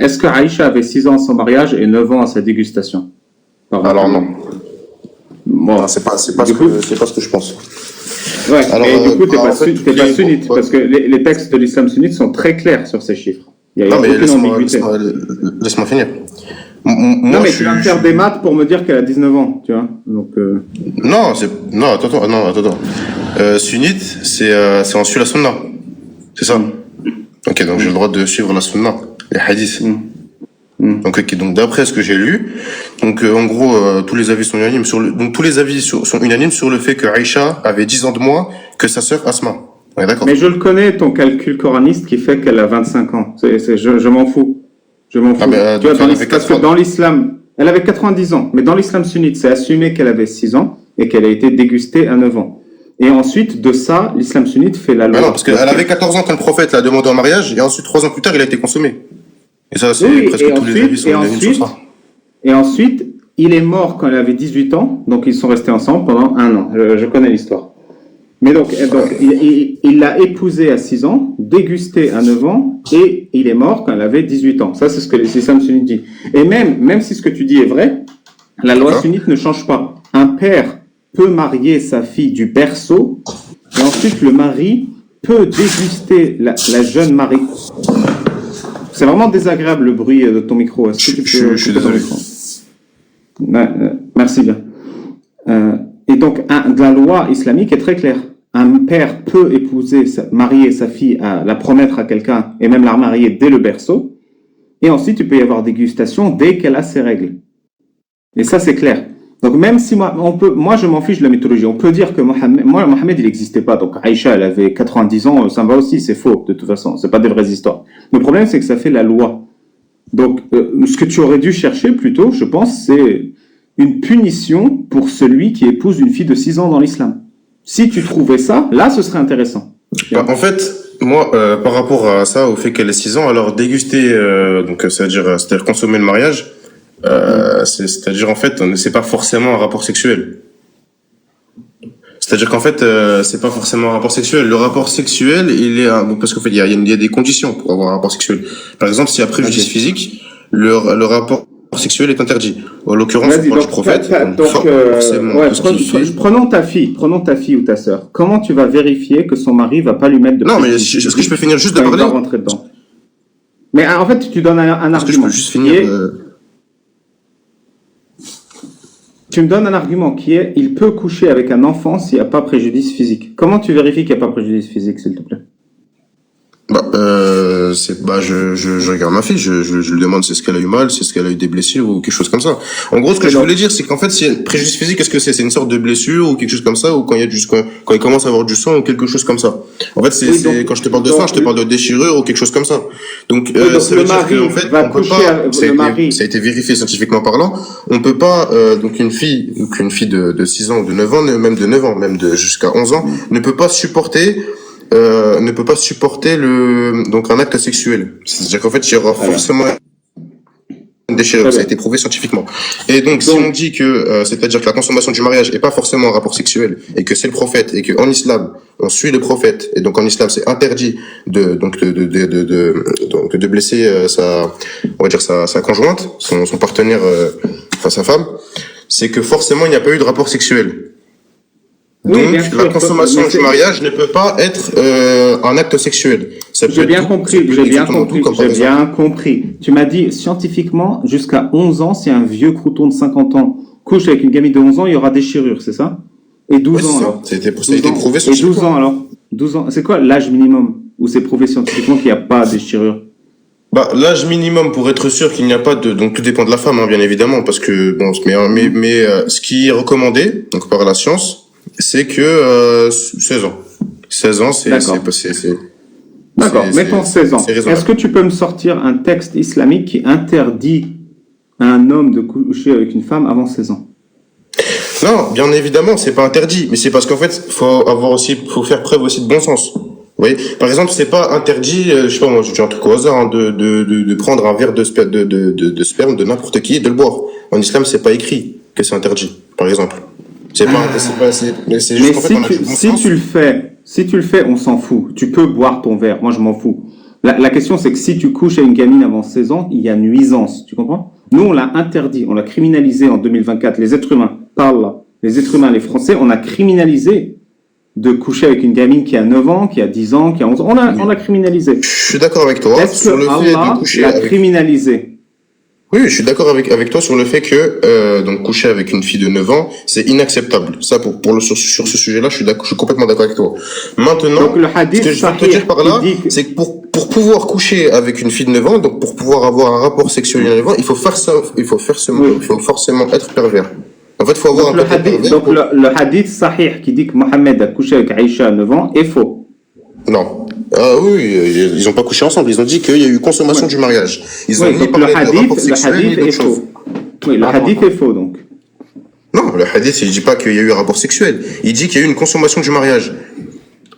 est-ce que Aïcha avait 6 ans à son mariage et 9 ans à sa dégustation? Alors non. Bon, C'est pas ce que je pense. ouais, Alors, mais du coup, t'es pas ouais. sunnite, parce que les textes de l'islam sunnite sont très clairs sur ces chiffres. Il y a Non, mais aucune ambiguïté. laisse-moi finir. Non, mais tu vas me faire des maths pour me dire qu'elle a 19 ans, tu vois. Donc, Non, attends. Sunnite, c'est on suit la sunna. C'est ça. Ok, donc j'ai le droit de suivre la sunna, les hadiths. Donc, ok, donc d'après ce que j'ai lu, donc en gros, tous les avis sont unanimes sont unanimes sur le fait que Aïcha avait 10 ans de moins que sa sœur Asma. Ouais, d'accord. mais je le connais, ton calcul coraniste qui fait qu'elle a 25 ans. Je m'en fous. Je m'en fous. Ah, Tu vois, parce que ans. dans l'islam, elle avait 90 ans, mais dans l'islam sunnite, c'est assumé qu'elle avait 6 ans et qu'elle a été dégustée à 9 ans. Et ensuite, de ça, l'islam sunnite fait la loi. Mais non, parce qu'elle avait 14 ans quand le prophète l'a demandé en mariage, et ensuite, 3 ans plus tard, il a été consommé. Et ça, c'est Oui, presque tous les avis sont unanimes sur ça. Et ensuite, il est mort quand elle avait 18 ans, donc ils sont restés ensemble pendant 1 an. Je connais l'histoire. Mais donc il l'a épousée à 6 ans, dégustée à 9 ans, et il est mort quand elle avait 18 ans. Ça, c'est ce que l'islam sunnite dit. Et même si ce que tu dis est vrai, la loi sunnite ne change pas. Un père peut marier sa fille du berceau, et ensuite le mari peut déguster la jeune mariée. C'est vraiment désagréable le bruit de ton micro. Est-ce que tu peux Je suis désolé. Merci bien. Et donc, la loi islamique est très claire. Un père peut marier sa fille, la promettre à quelqu'un et même la marier dès le berceau. Et ensuite, il peut y avoir dégustation dès qu'elle a ses règles. Et ça, c'est clair. Donc, même si moi, je m'en fiche de la mythologie. On peut dire que Mohammed, il n'existait pas. Donc, Aïcha, elle avait 90 ans, ça me va aussi, c'est faux, de toute façon. C'est pas des vraies histoires. Le problème, c'est que ça fait la loi. Donc, ce que tu aurais dû chercher plutôt, je pense, c'est une punition pour celui qui épouse une fille de 6 ans dans l'islam. Si tu trouvais ça, là, ce serait intéressant. En fait, moi, par rapport à ça, au fait qu'elle ait 6 ans, alors déguster, donc c'est-à-dire consommer le mariage, c'est-à-dire en fait, c'est pas forcément un rapport sexuel. C'est-à-dire qu'en fait, c'est pas forcément un rapport sexuel. Le rapport sexuel, il est parce qu'en fait, il y a des conditions pour avoir un rapport sexuel. Par exemple, s'il y a préjudice physique, le rapport sexuel est interdit. En l'occurrence, on parle du prophète. Prenons ta fille ou ta sœur. Comment tu vas vérifier que son mari va pas lui mettre de Non, mais est-ce que je peux finir juste de parler? Rentrer dedans. Mais en fait, tu donnes un argument. Est-ce que je peux juste finir Tu me donnes un argument qui est il peut coucher avec un enfant s'il n'y a pas préjudice physique. Comment tu vérifies qu'il n'y a pas préjudice physique, s'il te plaît? Je regarde ma fille, je lui demande si est-ce qu'elle a eu mal, si est-ce qu'elle a eu des blessures ou quelque chose comme ça. En gros, ce que je voulais dire, c'est qu'en fait, si y a préjudice physique, qu'est-ce que c'est une sorte de blessure ou quelque chose comme ça, ou quand il commence à avoir du sang ou quelque chose comme ça. En fait, quand je te parle de sang, je te parle de déchirure ou quelque chose comme ça. Donc, ça veut dire qu'en fait, on peut pas, ça a été vérifié scientifiquement parlant, on peut pas, donc une fille de 6 ans ou de 9 ans, même de 9 ans, même jusqu'à 11 ans, ne peut pas supporter donc un acte sexuel. C'est-à-dire qu'en fait, il y aura forcément une déchirure. Ça a été prouvé scientifiquement. Et donc, si on dit que, c'est-à-dire que la consommation du mariage est pas forcément un rapport sexuel, et que c'est le prophète, et que en islam, on suit le prophète, et donc en islam, c'est interdit de blesser sa conjointe, son partenaire, enfin sa femme, c'est que forcément, il n'y a pas eu de rapport sexuel. Donc, la consommation du mariage ne peut pas être un acte sexuel. J'ai bien compris. Tu m'as dit, scientifiquement, jusqu'à 11 ans, si un vieux crouton de 50 ans couche avec une gamine de 11 ans, il y aura déchirure, c'est ça? Et 12 ans, alors? Ça a été prouvé scientifiquement. Et 12 ans, alors? 12 ans, c'est quoi l'âge minimum où c'est prouvé scientifiquement qu'il n'y a pas de déchirure? L'âge minimum pour être sûr qu'il n'y a pas donc tout dépend de la femme, hein, bien évidemment, parce que, mais ce qui est recommandé, donc par la science, c'est que 16 ans. 16 ans, c'est D'accord, mettons 16 ans. Est-ce que tu peux me sortir un texte islamique qui interdit à un homme de coucher avec une femme avant 16 ans? Non, bien évidemment, c'est pas interdit, mais c'est parce qu'en fait, faut faire preuve aussi de bon sens. Vous voyez, par exemple, c'est pas interdit, je sais pas moi, je dis un truc au hasard, hein, de prendre un verre de sperme de n'importe qui et de le boire. En islam, c'est pas écrit que c'est interdit, par exemple. C'est juste qu'en fait, si tu le fais, on s'en fout. Tu peux boire ton verre. Moi, je m'en fous. La question, c'est que si tu couches à une gamine avant 16 ans, il y a nuisance. Tu comprends? Nous, on l'a interdit, on l'a criminalisé en 2024. Les êtres humains, par Allah, les êtres humains, les Français, on a criminalisé de coucher avec une gamine qui a 9 ans, qui a 10 ans, qui a 11 ans. On l'a criminalisé. Je suis d'accord avec toi Est-ce sur que le fait Allah de coucher l'a avec... criminalisé? Oui, je suis d'accord avec toi sur le fait que donc coucher avec une fille de 9 ans, c'est inacceptable. Ça sur ce sujet-là, je suis complètement d'accord avec toi. Maintenant, Donc, le hadith ce que je veux te dire par là, c'est que pour pouvoir coucher avec une fille de 9 ans, donc pour pouvoir avoir un rapport sexuel de 9 ans, il faut forcément être pervers. En fait, il faut avoir donc, un côté pervers. Donc le hadith sahih qui dit que Mohamed a couché avec Aïcha à 9 ans est faux. Non. Ah oui, ils n'ont pas couché ensemble. Ils ont dit qu'il y a eu consommation du mariage. Ils ont ni parlé de rapport sexuel ni d'autre chose. Oui, le hadith est faux donc. Non, le hadith, il dit pas qu'il y a eu un rapport sexuel. Il dit qu'il y a eu une consommation du mariage.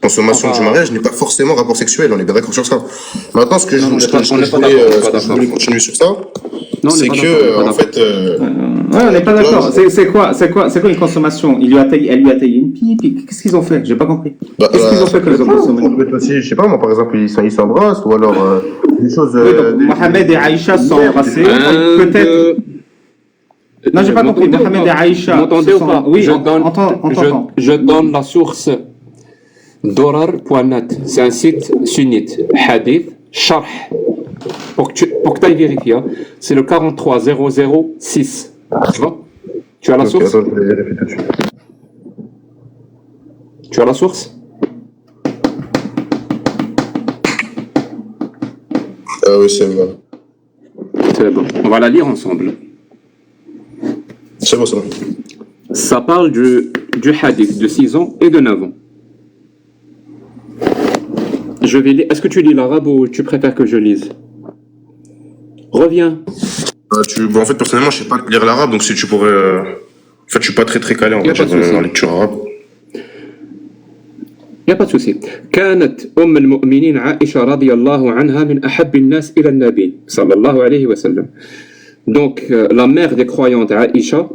Consommation du mariage n'est pas forcément rapport sexuel. On est bien d'accord sur ça. Maintenant, ce que je voulais continuer sur ça, c'est que, en fait, ouais, on n'est pas d'accord. C'est quoi une consommation? Elle lui a taillé une pipe. Qu'est-ce qu'ils ont fait? J'ai pas compris. Qu'est-ce qu'ils ont fait quand ils ont consommé? Je sais pas, moi, par exemple, ils s'embrassent, ou alors, des choses, oui, donc, Mohamed et Aïcha se sont embrassés. Peut-être. Non, j'ai pas compris. Mohamed et Aïcha. Vous m'entendez ou pas? Oui, je donne la source Dorar.net. C'est un site sunnite. Hadith, Sharh. Pour que tu ailles vérifier. Hein. C'est le 43006. Tu as la source? Attends, je vais vérifier tout de suite. Tu as la source? Ah oui, c'est bon. C'est bon. On va la lire ensemble. C'est bon. Ça parle du hadith de 6 ans et de 9 ans. Je vais lire. Est-ce que tu lis l'arabe ou tu préfères que je lise? Reviens. En fait, personnellement, je sais pas lire l'arabe, donc si tu pourrais... En fait, je suis pas très calé, on va dire, en lecture arabe. Il n'y a pas de souci. كانت أم المؤمنين عائشة رضي الله عنها من أحب الناس إلى النبي صلى الله عليه وسلم. Donc, la mère des croyantes, Aïcha,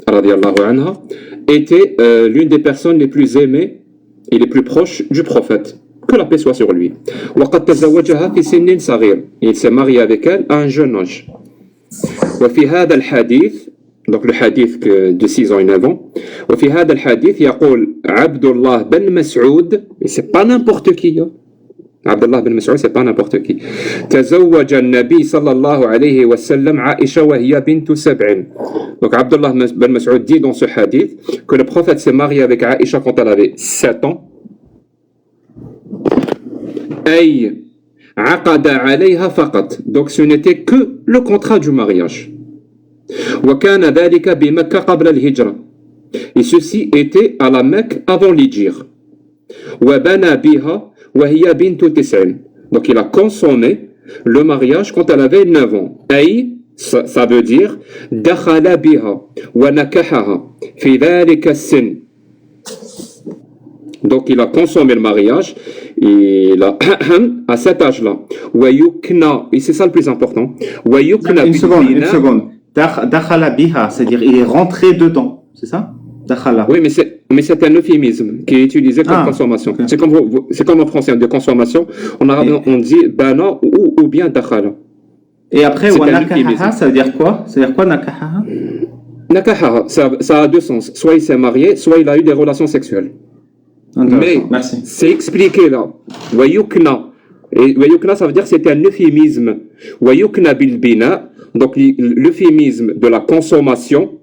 رضي الله عنها, était l'une des personnes les plus aimées et les plus proches du prophète. Que la paix soit sur lui. وقد تزوجها في سن صغير. Il s'est marié avec elle à un jeune âge. وفي هذا الحديث, donc le hadith de 6 ans et 9 ans, وفي هذا الحديث يقول عبد الله بن مسعود, et c'est pas n'importe qui, hein. عبد الله بن مسعود, c'est pas n'importe qui. تزوج النبي صلى الله عليه وسلم عائشة وهي بنت 7. Donc Abdullah ben Mas'ud dit dans ce hadith que le prophète s'est marié avec Aïcha quand elle avait 7 ans. أي عقد عليها فقط. Donc ce n'était que le contrat du mariage. وكان ذلك بمكة قبل الهجرة. Et ceci était à la Mecque avant l'Hijr. وبنى بها وهي بنت 9. Donc il a consommé le mariage quand elle avait 9 ans. أي ça veut dire دخل بها ونكحها في ذلك السن. Donc il a consommé le mariage à cet âge-là. Et c'est ça le plus important. Une seconde. Dakhala biha, c'est-à-dire il est rentré dedans, c'est ça? Dakhala. Oui, mais c'est un euphémisme qui est utilisé comme consommation. Okay. C'est comme en français, de consommation. En arabe, on dit bana ou bien dakhala. Et après, wa nakahaha, ça veut dire quoi? Ça veut dire quoi, nakahaha? Nakahaha, ça a deux sens. Soit il s'est marié, soit il a eu des relations sexuelles. Mais c'est expliqué là. Wayukna. Et wayukna, ça veut dire que c'était un euphémisme. Wayukna bil bina, donc l'euphémisme de la consommation,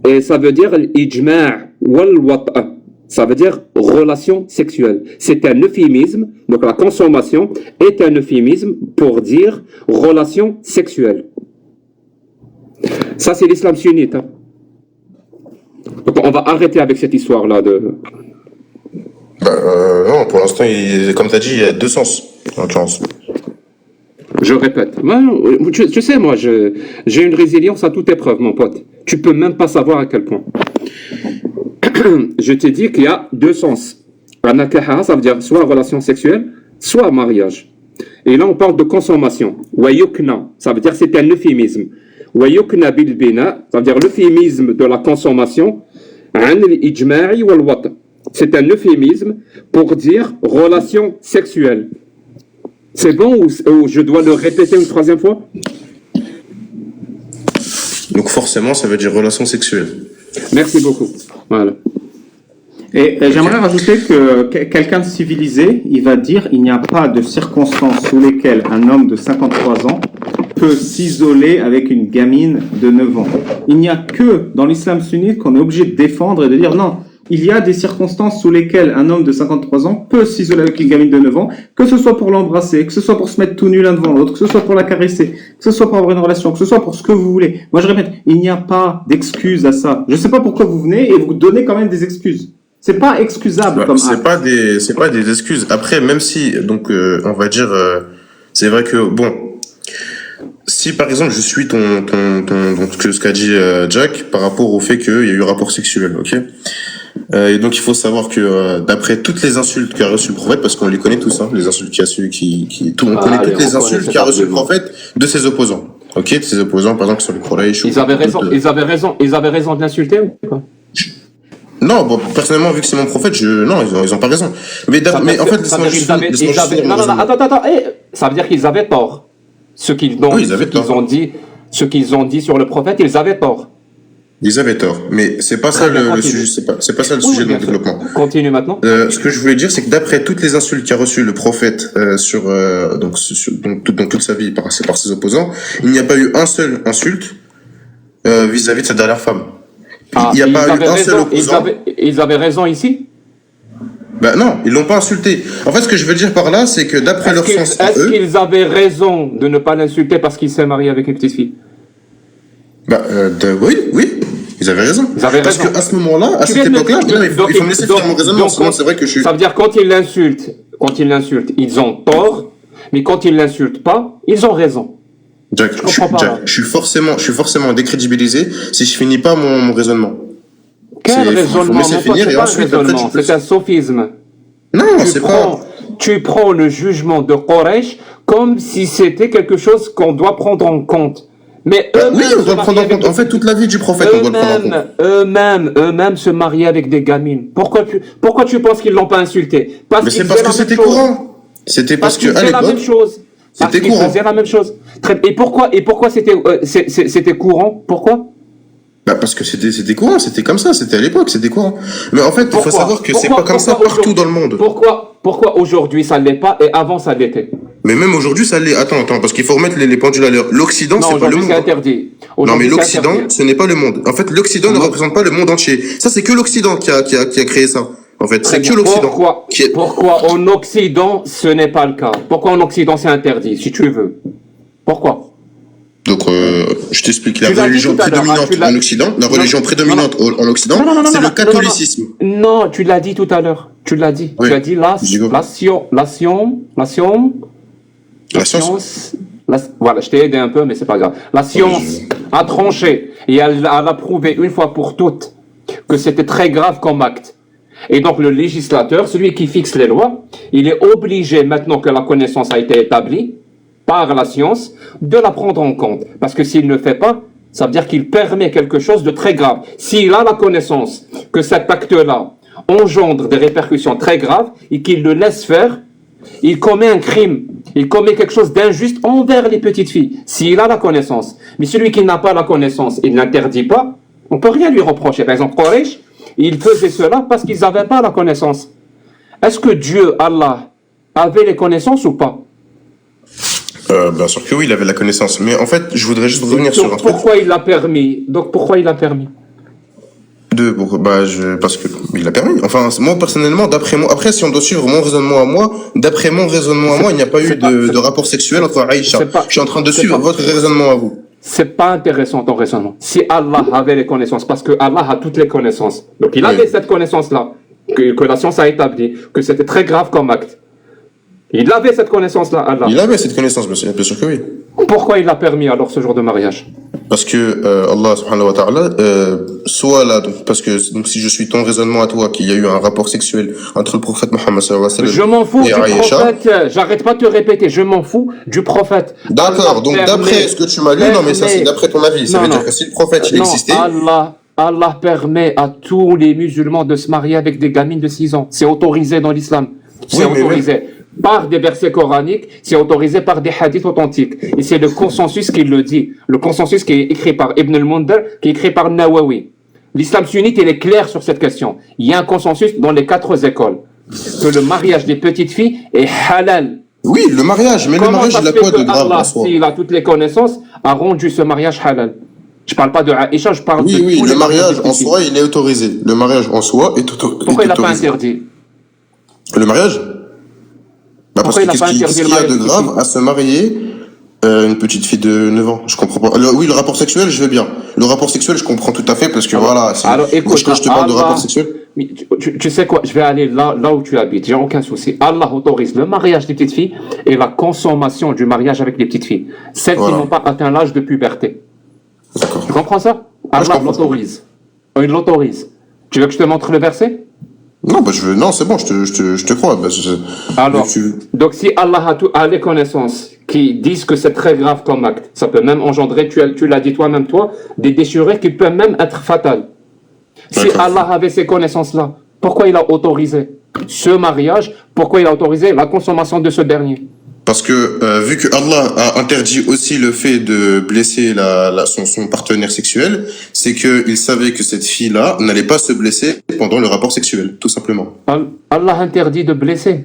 et ça veut dire l'ijma' wal wat'a. Ça veut dire relation sexuelle. C'est un euphémisme, donc la consommation est un euphémisme pour dire relation sexuelle. Ça, c'est l'islam sunnite. Hein. Donc on va arrêter avec cette histoire-là de... non, pour l'instant, comme tu as dit, il y a deux sens, en l'occurrence. Je répète. Tu sais, moi, j'ai une résilience à toute épreuve, mon pote. Tu peux même pas savoir à quel point. Je t'ai dit qu'il y a deux sens. Anakaha, ça veut dire soit relation sexuelle, soit mariage. Et là, on parle de consommation. Wayukna, ça veut dire c'est un euphémisme. Wayukna bil bina, ça veut dire l'euphémisme de la consommation. An al-ijma'i wal wat. C'est un euphémisme pour dire relation sexuelle. C'est bon ou je dois le répéter une troisième fois? Donc forcément, ça veut dire relation sexuelle. Merci beaucoup. Voilà. Et j'aimerais rajouter que quelqu'un de civilisé, il va dire il n'y a pas de circonstances sous lesquelles un homme de 53 ans peut s'isoler avec une gamine de 9 ans. Il n'y a que dans l'islam sunnite qu'on est obligé de défendre et de dire non, il y a des circonstances sous lesquelles un homme de 53 ans peut s'isoler avec une gamine de 9 ans, que ce soit pour l'embrasser, que ce soit pour se mettre tout nu l'un devant l'autre, que ce soit pour la caresser, que ce soit pour avoir une relation, que ce soit pour ce que vous voulez. Moi je répète, il n'y a pas d'excuse à ça. Je ne sais pas pourquoi vous venez et vous donnez quand même des excuses. C'est pas excusable comme c'est pas des excuses. Après, même si, donc, on va dire, c'est vrai que, bon, si par exemple je suis donc ce qu'a dit Jack par rapport au fait qu'il y a eu rapport sexuel, ok? Et donc il faut savoir que d'après toutes les insultes qu'a reçu le prophète, parce qu'on les connaît tous, hein, les insultes on connaît toutes les insultes qu'a reçu le prophète de ses opposants, ok? De ses opposants, par exemple sur les Quraysh. Ils avaient raison de l'insulter ou pas? Non, bon, personnellement, vu que c'est mon prophète, non, ils ont pas raison. Mais en fait, attends, ça veut dire qu'ils avaient tort. Ce qu'ils ont dit sur le prophète, ils avaient tort. Ils avaient tort, mais c'est pas ça le sujet, c'est pas ça le sujet de mon développement. Continue maintenant. Ce que je voulais dire, c'est que d'après toutes les insultes qu'a reçues le prophète donc toute sa vie par ses opposants, il n'y a pas eu un seul insulte vis-à-vis de sa dernière femme. Il n'y a pas eu un seul opposant. Ils avaient raison ici? Ben non, ils l'ont pas insulté. En fait, ce que je veux dire par là, c'est que d'après leur sens, est-ce qu'ils avaient raison de ne pas l'insulter parce qu'il s'est marié avec une petite fille? Oui, ils avaient raison. Parce qu'à ce moment-là, à cette époque-là, il faut me laisser faire mon raisonnement, sinon c'est vrai que je suis... Ça veut dire quand ils l'insultent, ils ont tort, mais quand ils l'insultent pas, ils ont raison. Jack, je suis forcément décrédibilisé si je finis pas mon raisonnement. Quel raisonnement? C'est un sophisme. Non, c'est pas... Tu prends le jugement de Quraysh comme si c'était quelque chose qu'on doit prendre en compte. Mais oui, on doit le prendre en compte. En fait, toute la vie du prophète, on doit le prendre en compte. Eux-mêmes se mariaient avec des gamines. Pourquoi tu penses qu'ils l'ont pas insulté? Mais c'est parce que c'était courant. C'était parce que à l'époque, c'était courant. Ils faisaient la même chose. Et pourquoi c'était courant? Pourquoi? Parce que c'était courant, c'était comme ça, c'était à l'époque, c'était courant. Mais en fait, il faut savoir que c'est pas comme ça partout dans le monde. Pourquoi aujourd'hui ça l'est pas et avant ça l'était? Mais même aujourd'hui ça l'est. Attends, parce qu'il faut remettre les pendules à l'heure. L'Occident, c'est pas le monde. C'est interdit. Non, mais l'Occident, ce n'est pas le monde. En fait, l'Occident ne représente pas le monde entier. Ça, c'est que l'Occident qui a créé ça. En fait, c'est que l'Occident. Pourquoi en Occident ce n'est pas le cas? Pourquoi en Occident c'est interdit, si tu veux? Pourquoi? Donc, je t'explique. La religion prédominante en Occident, en Occident, c'est le catholicisme. Non, tu l'as dit tout à l'heure. Tu l'as dit. Oui. Tu as dit la science. Voilà, je t'ai aidé un peu, mais c'est pas grave. La science a tranché et elle a prouvé une fois pour toutes que c'était très grave comme acte. Et donc le législateur, celui qui fixe les lois, il est obligé, maintenant que la connaissance a été établie par la science, de la prendre en compte. Parce que s'il ne fait pas, ça veut dire qu'il permet quelque chose de très grave. S'il a la connaissance que cet acte-là engendre des répercussions très graves et qu'il le laisse faire, il commet un crime, il commet quelque chose d'injuste envers les petites filles, s'il a la connaissance. Mais celui qui n'a pas la connaissance, il n'interdit pas, on peut rien lui reprocher. Par exemple, Quraysh, ils faisaient cela parce qu'ils n'avaient pas la connaissance. Est-ce que Dieu, Allah, avait les connaissances ou pas? Bien sûr que oui, il avait la connaissance. Mais en fait, je voudrais juste revenir sur un truc. Pourquoi il l'a permis? Parce que il a permis. Enfin, moi personnellement, d'après moi, après si on doit suivre mon raisonnement à moi, il n'y a pas eu de rapport sexuel entre Aïcha. Je suis en train de suivre votre raisonnement à vous. C'est pas intéressant ton raisonnement. Si Allah avait les connaissances, parce que Allah a toutes les connaissances. Donc il avait cette connaissance-là, que la science a établi, que c'était très grave comme acte. Il avait cette connaissance-là, Allah. Il avait cette connaissance, bien sûr que oui. Pourquoi il a permis alors ce jour de mariage? Parce que Allah subhanahu wa ta'ala, soit là, parce que si je suis ton raisonnement à toi, qu'il y a eu un rapport sexuel entre le prophète Mohammed sallallahu alayhi wa sallam, je m'en fous du prophète, j'arrête pas de te répéter, je m'en fous du prophète. D'accord, donc d'après ce que tu m'as lu, non mais ça c'est d'après ton avis, ça veut dire que si le prophète il existait... Allah permet à tous les musulmans de se marier avec des gamines de 6 ans, c'est autorisé dans l'islam, c'est autorisé. par des versets coraniques, c'est autorisé par des hadiths authentiques. Et c'est le consensus qui le dit. Le consensus qui est écrit par Ibn al-Mundar, qui est écrit par Nawawi. L'islam sunnite, il est clair sur cette question. Il y a un consensus dans les 4 écoles. Que le mariage des petites filles est halal. Oui, le mariage, mais Comment le mariage, ça il a se fait quoi de que grave Allah, en soi? s'il a toutes les connaissances, a rendu ce mariage halal? Je parle pas de Aïcha, je parle de Oui, tous le les mariage des en petites filles. soi, il est autorisé. Le mariage en soi est Pourquoi il n'a pas autorisé. interdit? Le mariage? Bah parce Pourquoi que il n'a pas interdit qu'est-ce le qu'il y a mariage de des grave petites à se marier une petite fille de 9 ans? Je comprends pas. Oui, le rapport sexuel, je veux bien. Le rapport sexuel, je comprends tout à fait parce que voilà. Alors Moi, écoute, quand je te parle de Allah, rapport sexuel, mais tu sais quoi, je vais aller là où tu habites, j'ai aucun souci. Allah autorise le mariage des petites filles et la consommation du mariage avec les petites filles. Celles qui Voilà. n'ont pas atteint l'âge de puberté. d'accord. Tu comprends ça? je Allah comprends. l'autorise. Il l'autorise. Tu veux que je te montre le verset? Non, bah non, c'est bon, je te crois. Bah, Alors, tu- donc si Allah a les connaissances qui disent que c'est très grave comme acte, ça peut même engendrer, tu l'as dit toi-même toi, des déchirures qui peuvent même être fatales. Si D'accord. Allah avait ces connaissances-là, pourquoi il a autorisé ce mariage? Pourquoi il a autorisé la consommation de ce dernier? Parce que vu que Allah a interdit aussi le fait de blesser son partenaire sexuel, c'est que il savait que cette fille-là n'allait pas se blesser pendant le rapport sexuel, tout simplement. Allah interdit de blesser.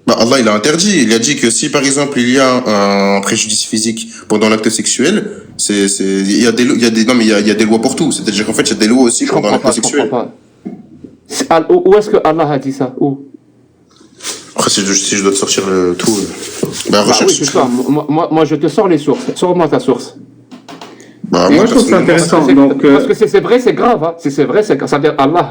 Bah, Allah, il a interdit. Il a dit que si, par exemple, il y a un préjudice physique pendant l'acte sexuel, il y a des lois pour tout. C'est-à-dire qu'en fait, il y a des lois aussi Je pendant comprends l'acte pas, je sexuel. comprends pas. Où est-ce que Allah a dit ça? Où? Après, si je dois te sortir le tout, bah, Ah recherche. oui, c'est ça. Moi, je te sors les sources. Sors-moi ta source. Bah, Moi, je trouve ça personnellement, intéressant. Donc, Parce que c'est vrai, c'est grave. Hein. Si c'est vrai, c'est grave. Ça veut dire Allah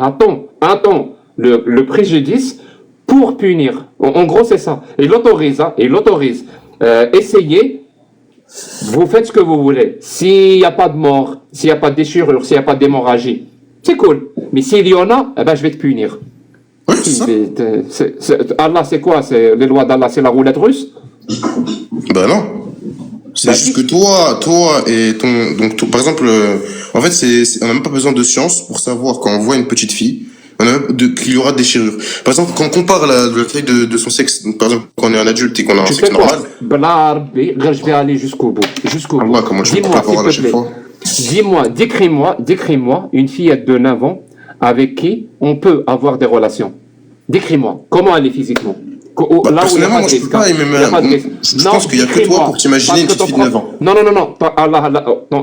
attend le préjudice pour punir. En gros, c'est ça. Il l'autorise. Hein. Il l'autorise. Essayez. Vous faites ce que vous voulez. S'il n'y a pas de mort, s'il n'y a pas de déchirure, s'il n'y a pas d'hémorragie, c'est cool. Mais s'il y en a, eh ben, je vais te punir. oui, c'est ça. Allah, c'est quoi? C'est les lois d'Allah, c'est la roulette russe? Bah non. C'est juste que toi et par exemple, en fait, on n'a même pas besoin de science pour savoir quand on voit une petite fille, qu'il y aura des déchirures. Par exemple, quand on compare la taille de son sexe, donc, par exemple, quand on est un adulte et qu'on a un Tu sexe sais quoi? normal, Je vais aller jusqu'au bout. Allah, comment tu peux Dis-moi, pas voir à s'il te chaque plaît. fois? Décris-moi une fillette de 9 ans avec qui on peut avoir des relations. Décris-moi. Comment elle est physiquement? Bah, personnellement, moi, je peux pas, je pense qu'il y a que toi pour t'imaginer une petite fille de 9 ans. Non.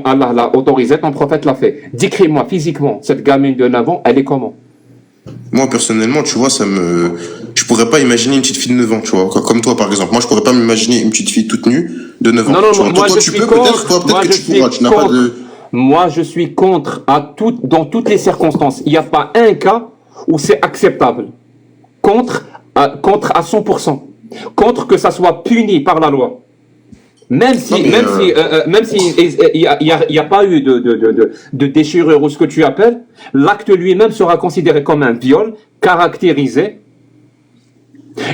Allah l'a autorisé, ton prophète l'a fait. Décris-moi physiquement, cette gamine de 9 ans, elle est comment? Moi, personnellement, tu vois, je pourrais pas imaginer une petite fille de 9 ans, tu vois, comme toi, par exemple. Moi, je pourrais pas m'imaginer une petite fille toute nue de 9 ans. Non, Tu vois, moi, toi, je tu suis peux, contre. peut-être que tu pourras, tu n'as pas de... Moi, je suis contre dans toutes les circonstances. Il n'y a pas un cas où c'est acceptable. Contre à 100%. Contre que ça soit puni par la loi. Même si il y a pas eu de déchirure ou ce que tu appelles, l'acte lui-même sera considéré comme un viol, caractérisé.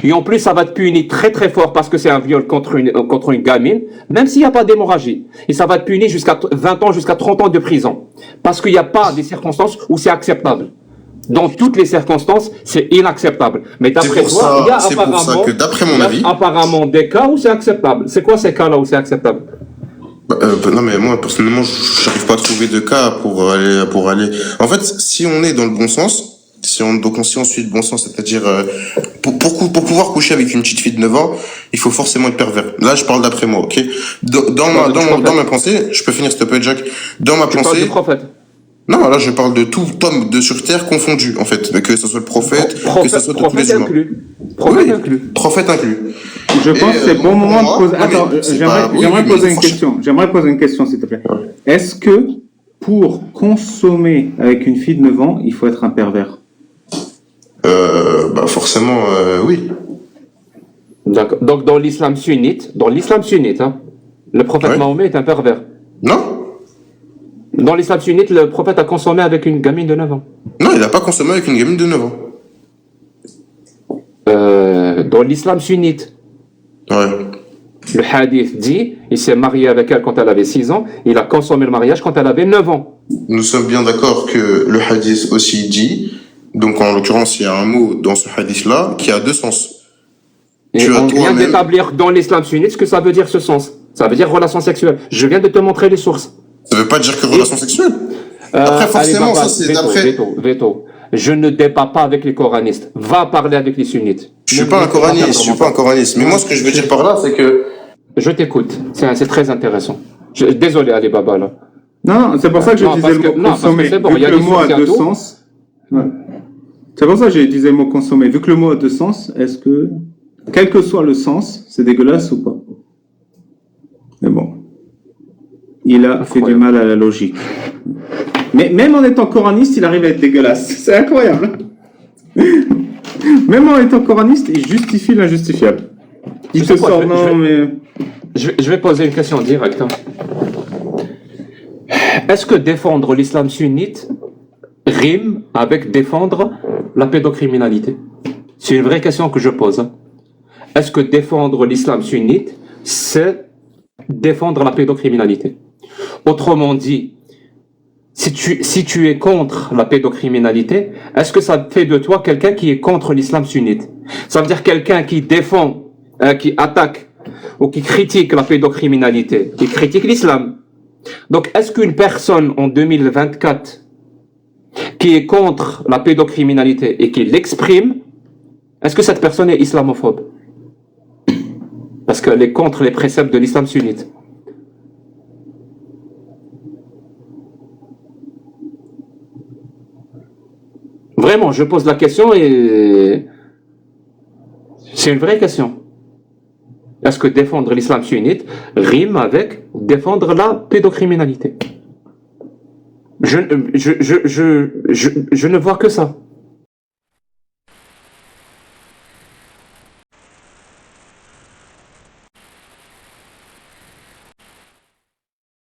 Et en plus, ça va te punir très très fort parce que c'est un viol contre une gamine, même s'il n'y a pas d'hémorragie. Et ça va te punir jusqu'à 20 ans, jusqu'à 30 ans de prison. Parce qu'il n'y a pas des circonstances où c'est acceptable. Dans toutes les circonstances, c'est inacceptable. Mais d'après toi, il y a apparemment des cas où c'est acceptable. C'est quoi ces cas-là où c'est acceptable? Non, mais moi, personnellement, j'arrive pas à trouver de cas pour aller. En fait, si on est dans le bon sens, si on suit le bon sens, c'est-à-dire, pour pouvoir coucher avec une petite fille de 9 ans, il faut forcément être pervers. Là, je parle d'après moi, ok? Dans ma pensée, je peux finir s'il te plaît, Jack. Dans ma Tu parles pensée. du prophète. Non, là, je parle de tout homme de sur terre confondu, en fait. Que ce soit le prophète, que ce soit tous les humains. Prophète inclus. Prophète inclus. je pense que c'est le bon moment de poser. Ouais, mais Attends, c'est j'aimerais pas- oui, j'aimerais mais poser une franchement- question. J'aimerais poser une question, s'il te plaît. Est-ce que pour consommer avec une fille de 9 ans, il faut être un pervers? Bah, forcément, oui. D'accord. Donc dans l'islam sunnite, hein, le prophète Ouais. Mahomet est un pervers. Non? Dans l'islam sunnite, le prophète a consommé avec une gamine de 9 ans. Non, il a pas consommé avec une gamine de 9 ans. Dans l'islam sunnite, Ouais. le hadith dit, il s'est marié avec elle quand elle avait 6 ans, il a consommé le mariage quand elle avait 9 ans. Nous sommes bien d'accord que le hadith aussi dit, donc en l'occurrence, il y a un mot dans ce hadith-là qui a deux sens. Et Tu as on vient toi-même- d'établir dans l'islam sunnite ce que ça veut dire ce sens. Ça veut dire relation sexuelle. Je viens de te montrer les sources. Ça veut pas dire que relation sexuelle. Après, forcément, allez, Baba, ça, c'est veto, d'après. veto. Je ne débat pas avec les coranistes. Va parler avec les sunnites. Je suis pas un coraniste, je suis pas un coraniste. Mais moi, ce que je veux dire par là, c'est que Je t'écoute. C'est très intéressant. Désolé, Ali Baba, là. Non, c'est pour ça que je Non, disais parce le que- mot non, parce que consommer. c'est bon, Vu il y a que le des mot a sources, il y a deux tout. sens. Ouais. C'est pour ça que j'ai disais le mot consommer. Vu que le mot a deux sens, est-ce que, quel que soit le sens, c'est dégueulasse ou pas? Mais bon. Il a fait du mal à la logique. Mais même en étant coraniste, il arrive à être dégueulasse. C'est incroyable. Même en étant coraniste, il justifie l'injustifiable. Il Je te sais quoi, sort, je non, mais... Je vais poser une question directe. Est-ce que défendre l'islam sunnite rime avec défendre la pédocriminalité? C'est une vraie question que je pose. Est-ce que défendre l'islam sunnite, c'est défendre la pédocriminalité? Autrement dit, si tu es contre la pédocriminalité, est-ce que ça fait de toi quelqu'un qui est contre l'islam sunnite? Ça veut dire quelqu'un qui défend, qui attaque ou qui critique la pédocriminalité, qui critique l'islam. Donc, est-ce qu'une personne en 2024 qui est contre la pédocriminalité et qui l'exprime, est-ce que cette personne est islamophobe? Parce qu'elle est contre les préceptes de l'islam sunnite. Vraiment, je pose la question et c'est une vraie question. Est-ce que défendre l'islam sunnite rime avec défendre la pédocriminalité? Je ne vois que ça.